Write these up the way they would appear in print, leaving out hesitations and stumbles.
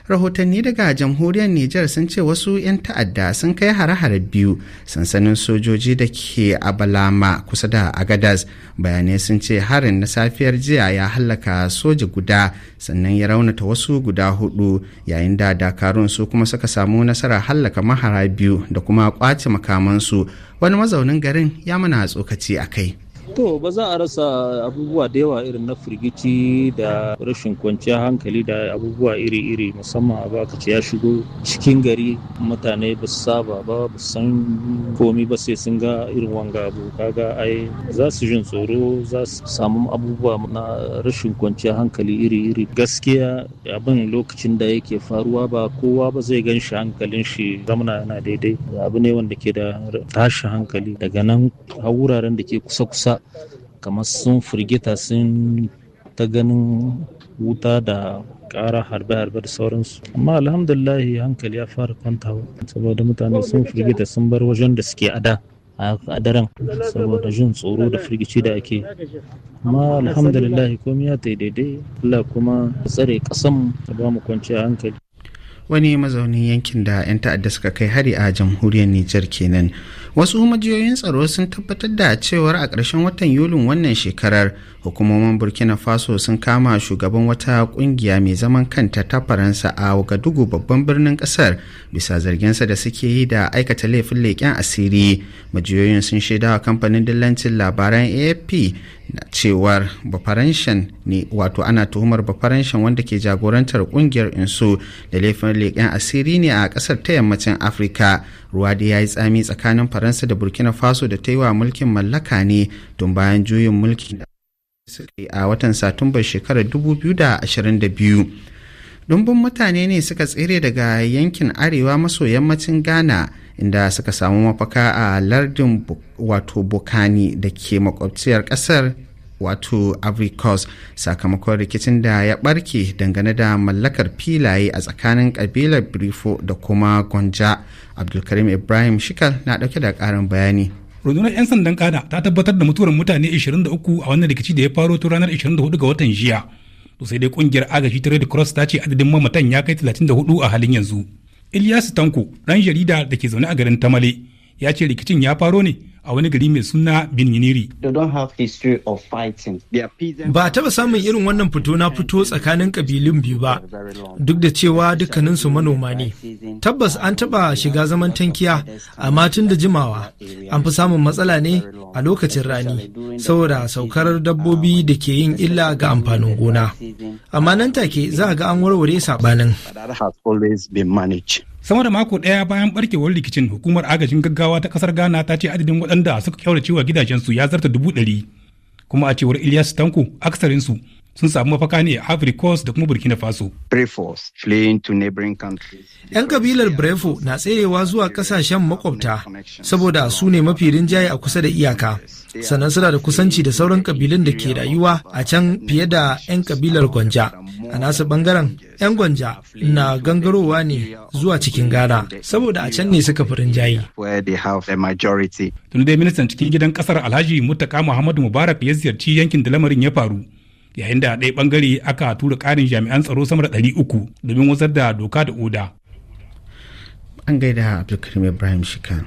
Rahotanni daga jamhuriyar Niger sun ce wasu 'yan ta'adda sun kai hare-hare biyu sansanin sojoji da ke a Balama kusa da Agadez. Bayanai sun ce harin na safiyar jiya ya hallaka soja guda sannan ya raunata wasu guda 4 yayin da Dakarun su kuma suka samu nasarar hallaka mahara biyu da kuma kwace makamansu. Wani mazaunin garin ya mana tsokaci a kai. To ba za a rasa abubuwa da yawa irin na firgici da rashin kwanciyar hankali da abubuwa iri-iri, musamman abu aka ce ya shigo cikin gari, mutane ba su saba ba san komi ba sai sun ga irin wanga abu, kaga ai za su jin tsoro, za su samu abubuwa na rashin kwanciyar hankali iri-iri. Gaskiya abin lokacin da yake faruwa ba kowa ba zai gan shi hankalin shi zamana yana daidai, abu ne wanda ke da tashin hankali. Daga nan a wuraren da ke kusa-kusa kamar sun firgita, sun ta ganin wuta da ƙara harbe-harbe da sauransu, amma alhamdulillahi hankali ya fara kwantawa saboda mutane sun firgita, sun bar wajen da suke a daren saboda jin tsoro da firgici da ake. Amma alhamdulillahi komai ya daidai, Allah kuma tsare ƙasan ta ba mu kwanciyar hankali. Wani mazaunin yankin da 'yan ta'adda suka kai hari a jamhuriyar Nijar kenan. Wasu majiyoyin tsaro sun tabbatar da cewar a ƙarshen watan Yulin wannan shekarar hukumomin Burkina Faso sun kama shugaban wata ƙungiya mai zaman kanta ta Faransa a Ouagadougou, babban birnin ƙasar, bisa zarginsa da suke yi da aikata laifin leƙen asiri. Majiyoyin sun shaidawa kamfanin dillancin labaran AFP na cewar bafaranshan ne, wato ana tuhumar bafaranshan wanda ke jagorantar kungiyar insu da laifin leƙen asiri ne a ƙasar ta yammacin Afirka. Ruwa da ya yi tsami tsakanin Faransa da Burkina Faso da ta yi wa mulkin mallaka ne tun bayan juyin mulki da suka yi a watan Satumbar shekarar 2022. Dumbin mutane ne suka tsere daga yankin arewa maso yammacin Ghana inda suka samu mafaka a lardin wato Bokani da ke makwabciyar kasar wato Ivory Coast sakamakon rikicin da ya barke dangane da mallakar filaye a tsakanin kabilar Brifo da kuma Gonja. Abdulkarim Ibrahim Shikal na dauke da karin bayani. Rundunar 'yan sandan Ghana ta tabbatar da mutuwar mutane 23 a wannan rikici da ya faro tun ranar 24 ga watan jiya. To sai dai kungiyar agaji ta Red Cross ta ce adadin mamatan ya kai 34 a halin yanzu. Ilyas Tanko, ɗan jarida da ke zaune a garin Tamale, ya ce rikicin ya faro ne a wani gari mai suna Binyiniri. Ba a taɓa samun irin wannan fito na fito tsakanin ƙabilun biyu ba, duk da cewa dukkaninsu manoma ne. Tabbas an taɓa shiga zaman tankiya, amma tun da jimawa an fi samun matsala ne a lokacin rani, saboda saukar dabbobi da ke yin illa ga amfanin gona. Amma nan take za a ga an warware saɓanin. Sama da mako ɗaya bayan barkewar rikicin, hukumar agajin gaggawa ta ƙasar Ghana ta ce adadin waɗanda suka kyaurace wa gidajensu ya zarta 100,000, kuma a cewar Ilyas Tanko aksarinsu sun samu mafaka ne a Ivory Coast da kuma Burkina Faso. 'Yan kabilar Brefo na tserewa zuwa kasashen makwabta saboda su ne mafi rinjaye a kusa da iyaka, sannan suna da kusanci da sauran kabilun da ke rayuwa a can fiye da 'yan kabilar Gonja. A nasu bangaren 'yan Gonja na gangarowa ne zuwa cikin Ghana saboda a can ne suka fi rinjaye. Tun dai ministan cikin gidan kasar Alhaji Muttaka Muhammadu Mubarak ya ziyarci yankin da lamarin ya faru, yayin da ɗaya bangare aka tura ƙarin jami'an tsaro sama da 300 domin wazar da doka da oda. An gaida Abdulkarim Ibrahim Shika.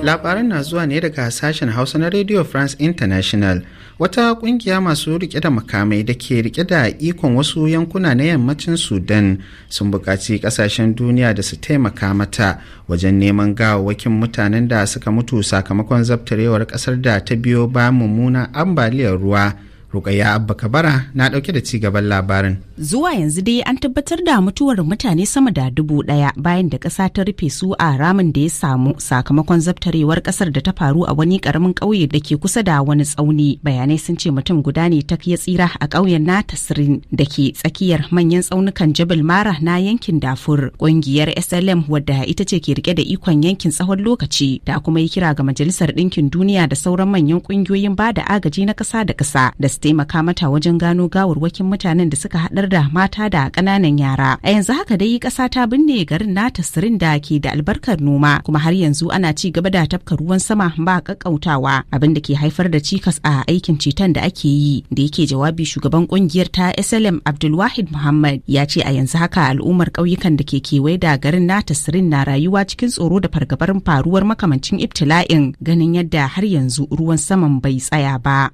Labaran na zuwa ne daga sashen Hausa na Radio France International. Wata kungiya masu rike da makamai da ke rike da ikon wasu yankuna na yammacin Sudan sun buƙaci ƙasashen duniya da su taimaka mata wajen neman gawawwakin mutanen da suka mutu sakamakon zabtarewar ƙasar da ta biyo bayan mummunan ambaliyar ruwa. Rukayya Abba Kabara na dauke da cigaban labarin. Zuwa yanzu dai an tabbatar da mutuwar mutane sama da 1,000 bayan da ƙasa ta rufe su a ramin da ya samu sakamakon zabtarewar ƙasar da ta faru a wani ƙaramin ƙauye da ke kusa da wani tsauni. Bayanai sun ce mutum guda ne ta ya tsira a ƙauyen na Tasrin da ke tsakiyar manyan tsaunukan Jabal Mara na yankin Darfur. Ƙungiyar SLM wadda ita ce ke rike da ikon yankin tsawon lokaci da kuma yi kira ga Majalisar Ɗinkin Duniya da sauran manyan ƙungiyoyin ba da agaji na ƙasa da ƙasa da su taimaka mata wajen gano gawarwakin mutanen da suka haɗar da mata da ƙananan yara. A yanzu haka dai ƙasa ta binne garin na Tasirin da ke da albarkar noma, kuma har yanzu ana ci gaba da tafka ruwan sama ba ƙaƙƙautawa, abin da ke haifar da cikas a aikin ceton da ake yi. Da yake jawabi, shugaban ƙungiyar ta SLM Abdulwahid Muhammad ya ce a yanzu haka al'ummar ƙauyukan da ke kewaye da garin na Tasirin na rayuwa cikin tsoro da fargabar faruwar makamancin ibtila'in, ganin yadda har yanzu ruwan saman bai tsaya ba.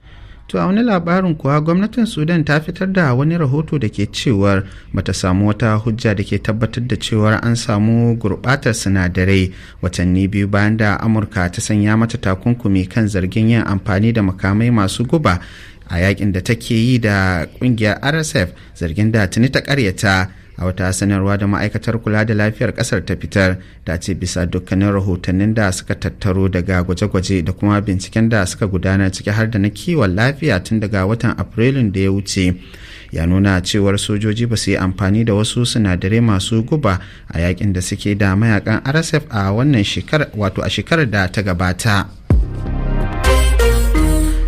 To a wani labarin kuwa, gwamnatin Sudan ta fitar da wani rahoto da ke cewar bata samu wata hujja da ke tabbatar da cewar an samu gurbatar sinadarai watanni biyu bayan da Amurka ta sanya mata takunkumi kan zargin yin amfani da makamai masu guba a yakin da take yi da kungiyar RSF, zargin da tuni ta karyata. A wata sanarwa da ma'aikatar kula da lafiyar kasar ta fitar, ta ce bisa dukkanin rahotannin da suka tattaro daga gwaje-gwaje da kuma binciken da suka gudanar, ciki har da na kiwon lafiya tun daga watan Afrilun da ya wuce, ya nuna cewar sojoji ba su yi amfani da wasu sinadarai masu guba a yakin da suke da mayakan RSF a wannan shekarar, wato a shekarar da ta gabata.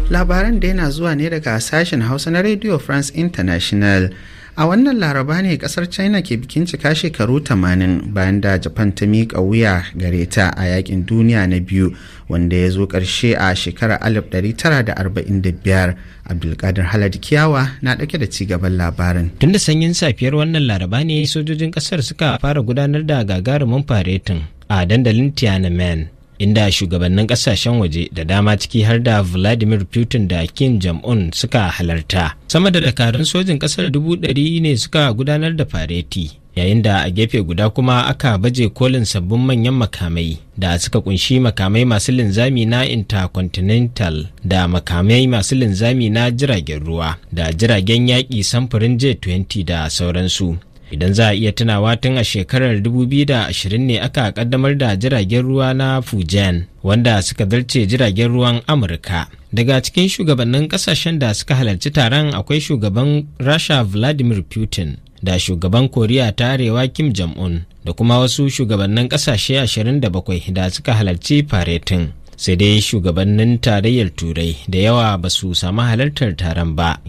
Labaran da yana zuwa ne daga sashen Hausa na Radio France International. A wannan laraba ne kasar China ke bikin cika shekaru 80 bayan da Japan ta miƙa wuya gare ta a yakin duniya na biyu, wanda ya zo ƙarshe a shekarar 1945. Abdulkadir Halad Kiyawa na ɗauke da cigaban labarin. Tun da sanyin safiyar wannan laraba ne sojojin ƙasar suka fara gudanar da gagarumin faretin a dandalin Tiananmen, inda shugabannin kasashen waje da dama ciki har da Vladimir Putin da Kim Jong-un suka halarta. Sama da dakarun sojin kasar 100 ne suka gudanar da fareti, yayin da a gefe guda kuma aka baje kolin sabbin manyan makamai da suka kunshi makamai masu linzami na intercontinental da makamai masu linzami na jiragen ruwa da jiragen yaƙi samfurin J-20 da sauransu. Idan za a iya tunawa, tun a shekarar 2020 ne aka kaddamar da jiragen ruwa na Fujian, wanda suka zarce jiragen ruwan Amurka. Daga cikin shugabannin kasashen da suka halarci taron akwai shugaban Rasha Vladimir Putin da shugaban Koriya ta Arewa Kim Jong-un da kuma wasu shugabannin kasashe 27 da suka halarci faretin. Sai dai shugabannin tarayyar Turai da yawa ba su samu halartar taron ba.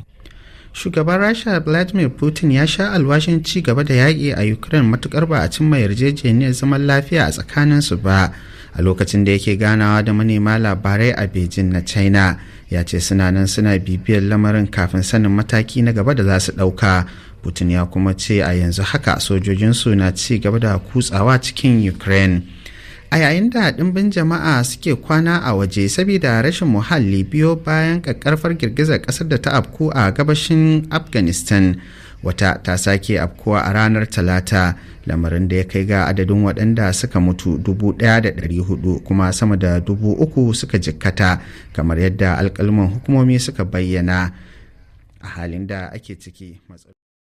Shugaban Rasha Vladimir Putin ya sha alwashin ci gaba da yaƙi a Ukraine matukar ba a cimma yarjejeniyar zaman lafiya a tsakaninsu ba. A lokacin da yake ganawa da manema labarai a Beijing na China, ya ce suna nan suna bibiyar lamarin kafin sanin mataki na gaba da za su ɗauka. Putin ya kuma ce a yanzu haka sojojinsu na ci gaba da kutsawa cikin Ukraine. A yayin da ɗimbin jama'a suke kwana a waje saboda rashin muhalli biyo bayan ƙaƙƙarfar girgizar ƙasar da ta afku a gabashin Afghanistan, wata ta sake afkuwa a ranar Talata, lamarin da ya kai ga adadin waɗanda suka mutu 1,400 kuma sama da 3,000 suka jikkata, kamar yadda alƙalman hukumomi suka bayyana. A halin da ake ciki